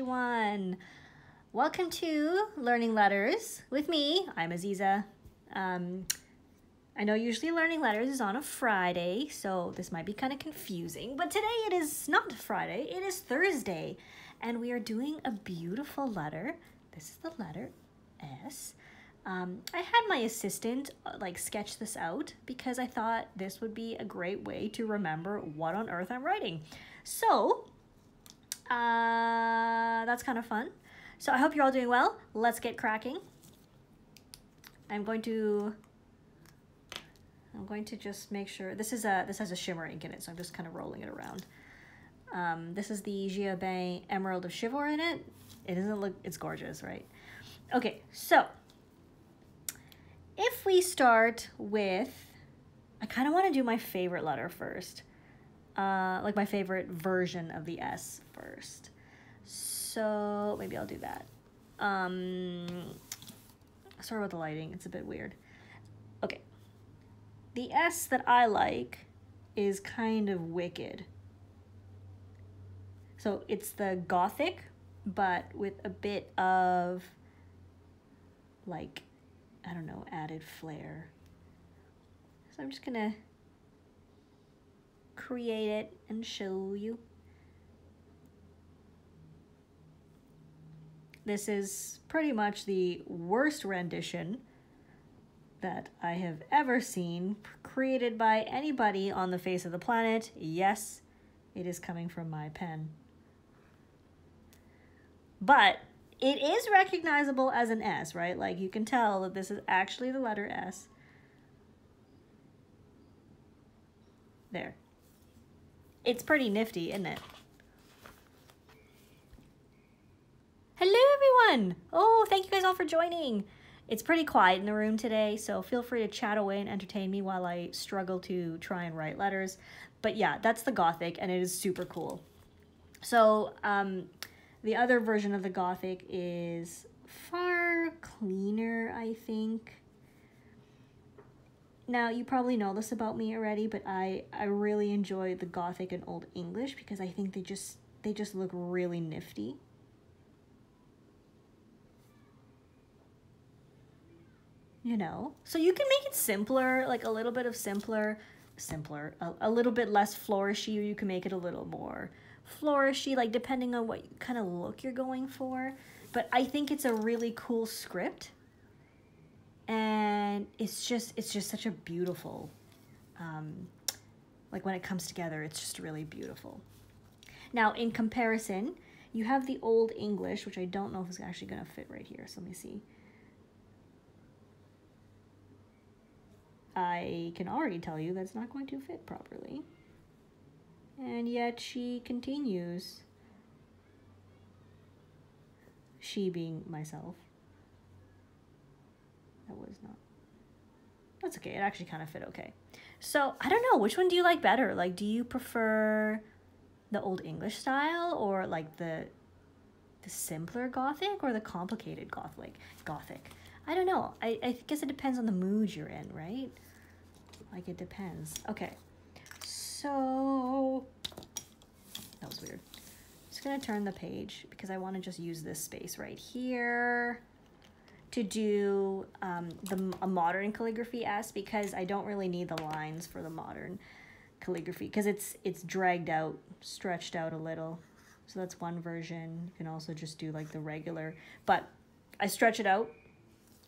everyone. Welcome to Learning Letters with me. I'm Aziza. I know usually Learning Letters is on a Friday, so this might be kind of confusing, but today it is not Friday, it is Thursday, and we are doing a beautiful letter. This is the letter S. I had my assistant sketch this out because I thought this would be a great way to remember what on earth I'm writing. So that's kind of fun. So I hope you're all doing well. Let's get cracking. I'm going to just make sure this has a shimmer ink in it, so I'm just kind of rolling it around. This is the Giabin Emerald of Chivor in it. It doesn't look, it's gorgeous, right? Okay, so if we start with, I kind of want to do my favorite letter first, like my favorite version of the S first. So maybe I'll do that. Sorry about the lighting, it's a bit weird. Okay. The S that I like is kind of wicked. So it's the Gothic, but with a bit of, like, I don't know, added flair. So I'm just gonna create it and show you. This is pretty much the worst rendition that I have ever seen created by anybody on the face of the planet. Yes, it is coming from my pen. But it is recognizable as an S, right? Like you can tell that this is actually the letter S. There. It's pretty nifty, isn't it? Hello, everyone. Oh, thank you guys all for joining. It's pretty quiet in the room today, so feel free to chat away and entertain me while I struggle to try and write letters. But yeah, that's the Gothic, and it is super cool. So the other version of the Gothic is far cleaner, I think. Now, you probably know this about me already, but I really enjoy the Gothic and Old English because I think they just look really nifty. You know, so you can make it simpler, like a little bit of simpler, a little bit less flourishy, or you can make it a little more flourishy, like depending on what kind of look you're going for. But I think it's a really cool script, and it's just such a beautiful, like when it comes together, it's just really beautiful. Now, in comparison, you have the Old English, which I don't know if it's actually gonna fit right here, so let me see. I can already tell you that's not going to fit properly. And yet she continues. She being myself. That was not. That's okay. It actually kind of fit okay. So I don't know. Which one do you like better? Like, do you prefer the Old English style or like the simpler Gothic or the complicated Gothic? I don't know. I guess it depends on the mood you're in, right? Like, it depends. Okay. So, that was weird. I'm just going to turn the page because I want to just use this space right here to do a modern calligraphy S, because I don't really need the lines for the modern calligraphy because it's dragged out, stretched out a little. So that's one version. You can also just do like the regular, but I stretch it out,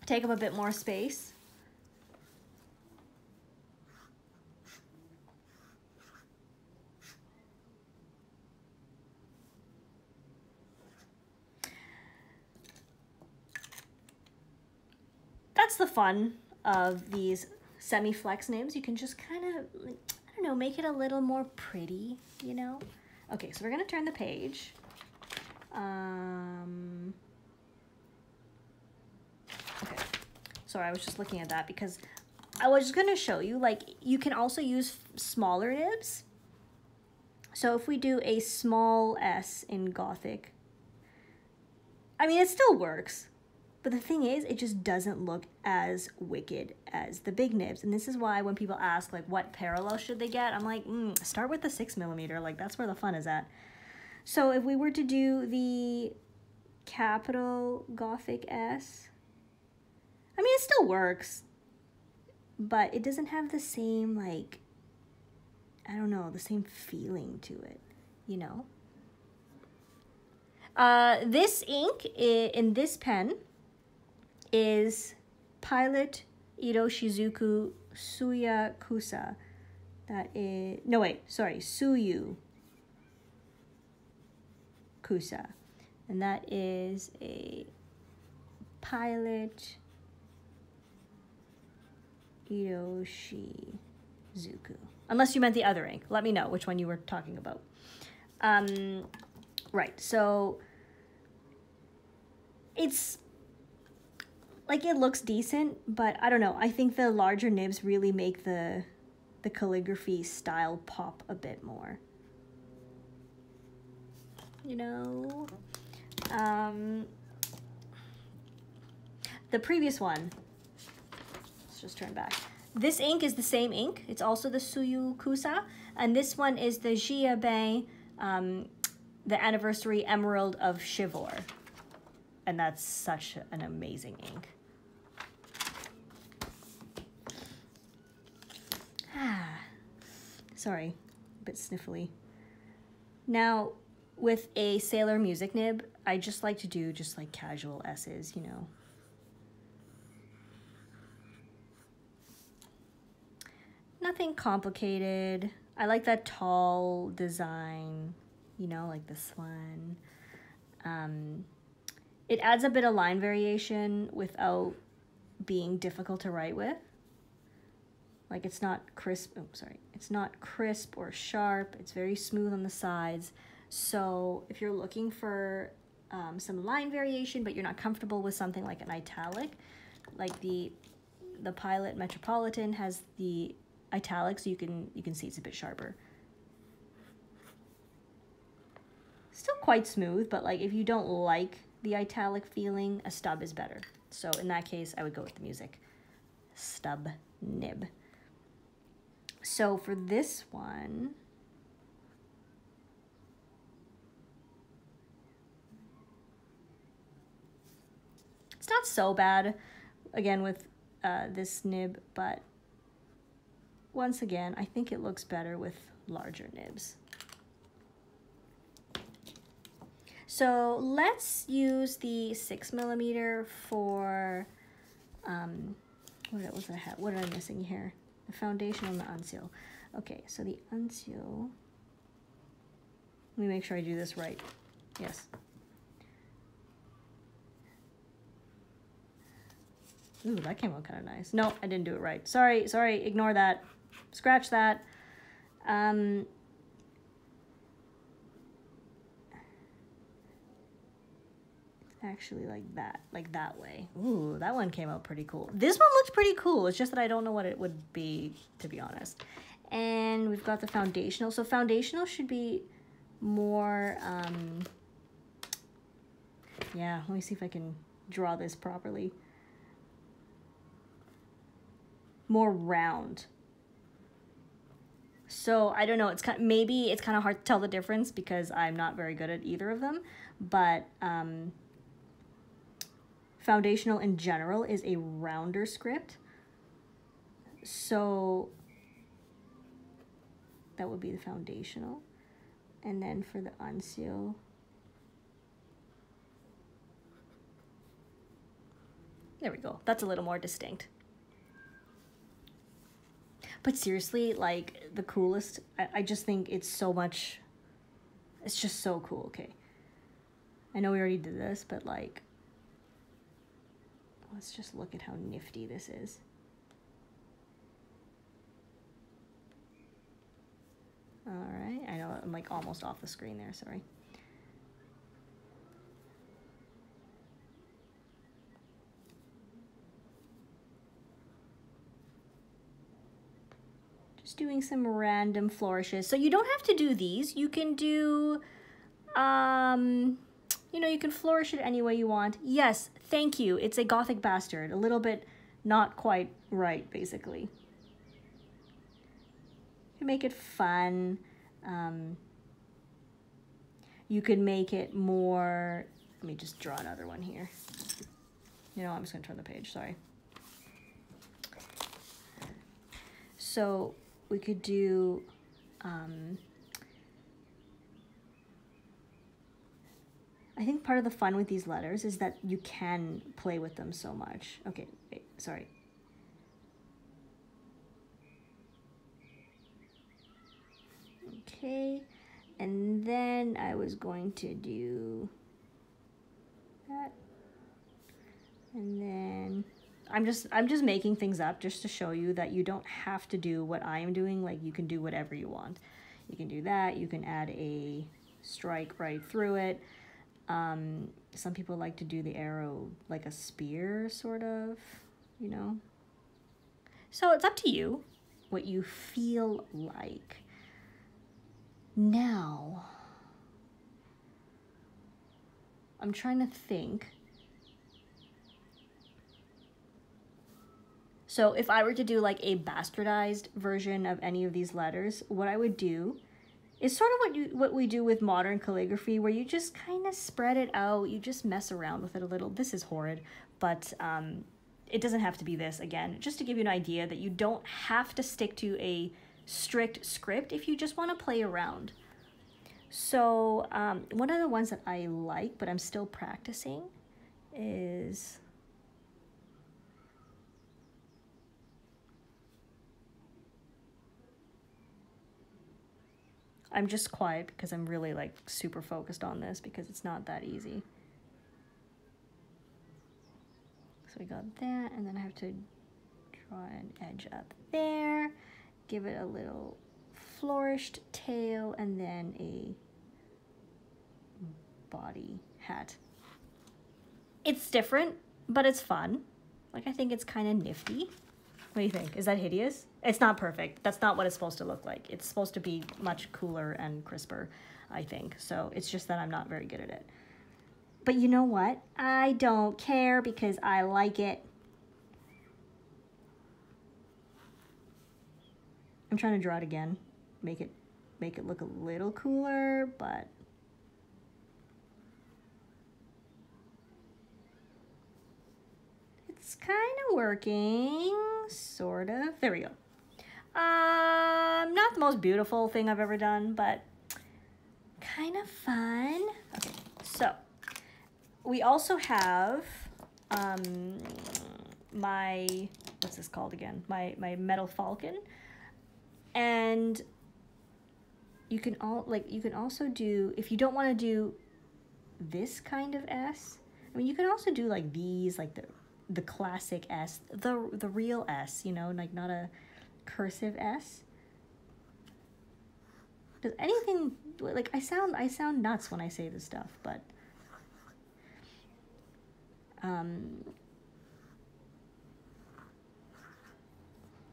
take up a bit more space. That's the fun of these semi-flex nibs. You can just kind of, I don't know, make it a little more pretty, you know? Okay, so we're gonna turn the page. Okay, sorry, I was just looking at that because I was just gonna show you, like, you can also use smaller nibs. So if we do a small S in Gothic, I mean, it still works. But the thing is, it just doesn't look as wicked as the big nibs. And this is why when people ask, like, what parallel should they get? I'm like, start with the 6mm. Like, that's where the fun is at. So if we were to do the capital Gothic S. I mean, it still works, but it doesn't have the same, like, I don't know, the same feeling to it, you know? This ink in this pen is Pilot Iroshizuku Suya Kusa. That is, no wait, sorry, Suyu Kusa. And that is a Pilot Iroshizuku. Unless you meant the other ink. Let me know which one you were talking about. Right, so it's like it looks decent, but I don't know. I think the larger nibs really make the calligraphy style pop a bit more. You know? The previous one, let's just turn back. This ink is the same ink. It's also the Suyu Kusa, and this one is the Jiabei, the Anniversary Emerald of Shivor. And that's such an amazing ink. Sorry, a bit sniffly. Now, with a Sailor Music nib, I just like to do just like casual S's, you know. Nothing complicated. I like that tall design, you know, like this one. It adds a bit of line variation without being difficult to write with. Like it's not crisp, oh, sorry. It's not crisp or sharp. It's very smooth on the sides. So if you're looking for some line variation, but you're not comfortable with something like an italic, like the Pilot Metropolitan has the italic, so you can see it's a bit sharper. Still quite smooth, but like if you don't like the italic feeling, a stub is better. So in that case, I would go with the music stub nib. So for this one, it's not so bad, again, with this nib, but once again, I think it looks better with larger nibs. So let's use the 6mm for, what am I missing here? The foundation and the unseal. Okay, so the unseal, let me make sure I do this right. Yes. Ooh, that came out kind of nice. No, I didn't do it right. Sorry, ignore that. Scratch that. Actually like that way. Ooh, that one came out pretty cool. This one looks pretty cool. It's just that I don't know what it would be, to be honest. And we've got the foundational. So foundational should be more, yeah, let me see if I can draw this properly. More round. So I don't know, it's maybe it's kind of hard to tell the difference because I'm not very good at either of them, but foundational in general is a rounder script. So that would be the foundational. And then for the unseal, there we go. That's a little more distinct. But seriously, like the coolest, I just think it's so much, it's just so cool. Okay. I know we already did this, but like, let's just look at how nifty this is. All right, I know I'm like almost off the screen there, sorry. Just doing some random flourishes. So you don't have to do these. You can do, you know, you can flourish it any way you want. Yes, thank you. It's a Gothic bastard. A little bit not quite right, basically. You can make it fun. You could make it more Let me just draw another one here. You know, I'm just gonna turn the page, sorry. So we could do, I think part of the fun with these letters is that you can play with them so much. Okay, wait, sorry. Okay, and then I was going to do that. And then I'm just making things up just to show you that you don't have to do what I am doing. Like, you can do whatever you want. You can do that. You can add a strike right through it. Some people like to do the arrow like a spear, sort of, you know. So it's up to you what you feel like. Now, I'm trying to think. So if I were to do like a bastardized version of any of these letters, what I would do is sort of what we do with modern calligraphy, where you just kind of spread it out, you just mess around with it a little. This is horrid, but it doesn't have to be this. Again, just to give you an idea that you don't have to stick to a strict script if you just want to play around. So one of the ones that I like, but I'm still practicing, is I'm just quiet because I'm really like super focused on this because it's not that easy. So we got that, and then I have to draw an edge up there, give it a little flourished tail, and then a body hat. It's different, but it's fun. Like, I think it's kind of nifty. What do you think? Is that hideous? It's not perfect. That's not what it's supposed to look like. It's supposed to be much cooler and crisper, I think. So it's just that I'm not very good at it. But you know what? I don't care because I like it. I'm trying to draw it again. Make it look a little cooler, but it's kind of working, sort of. There we go. Not the most beautiful thing I've ever done, but kind of fun. Okay, so we also have my, what's this called again? My metal falcon, and you can also do, if you don't want to do this kind of S, I mean, you can also do like these, like the classic S, the real S, you know, like not a cursive S. Does anything, like, I sound nuts when I say this stuff, but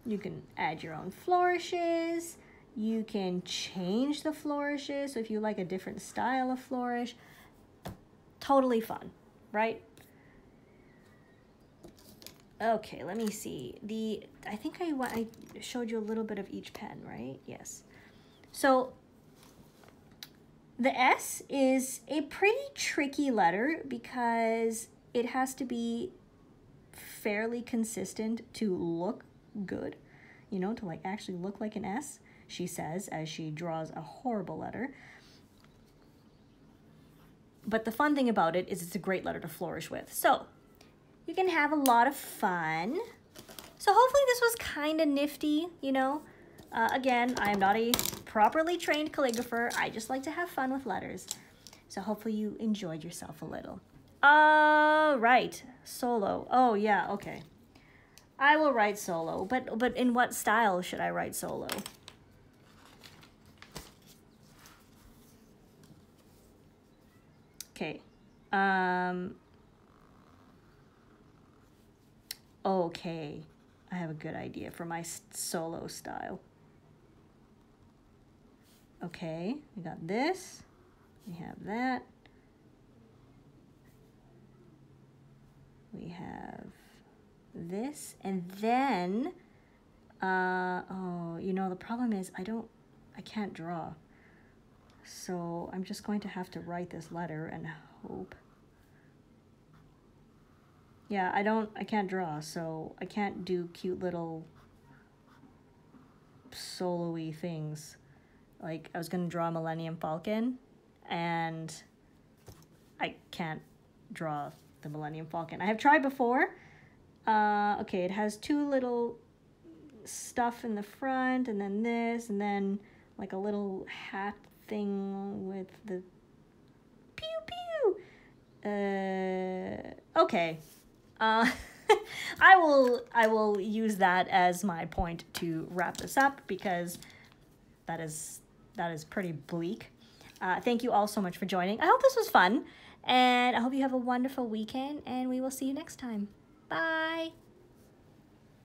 you can add your own flourishes. You can change the flourishes. So if you like a different style of flourish, totally fun, right? Okay, let me see. I think I showed you a little bit of each pen, right? Yes. So the S is a pretty tricky letter because it has to be fairly consistent to look good, you know, to like actually look like an S, she says as she draws a horrible letter. But the fun thing about it is it's a great letter to flourish with. So you can have a lot of fun. So hopefully this was kind of nifty, you know. Again, I am not a properly trained calligrapher. I just like to have fun with letters. So hopefully you enjoyed yourself a little. Right, solo. Oh yeah, okay. I will write solo, but in what style should I write solo? Okay. Okay, I have a good idea for my solo style. Okay, we got this, we have that, we have this, and then, oh, you know, the problem is I can't draw. So I'm just going to have to write this letter and hope. Yeah, I can't draw, so I can't do cute little solo-y things. Like, I was gonna draw Millennium Falcon, and I can't draw the Millennium Falcon. I have tried before. Okay, it has two little stuff in the front, and then this, and then like a little hat thing with the pew pew. Okay. I will use that as my point to wrap this up, because that is pretty bleak. Thank you all so much for joining. I hope this was fun, and I hope you have a wonderful weekend, and we will see you next time. Bye.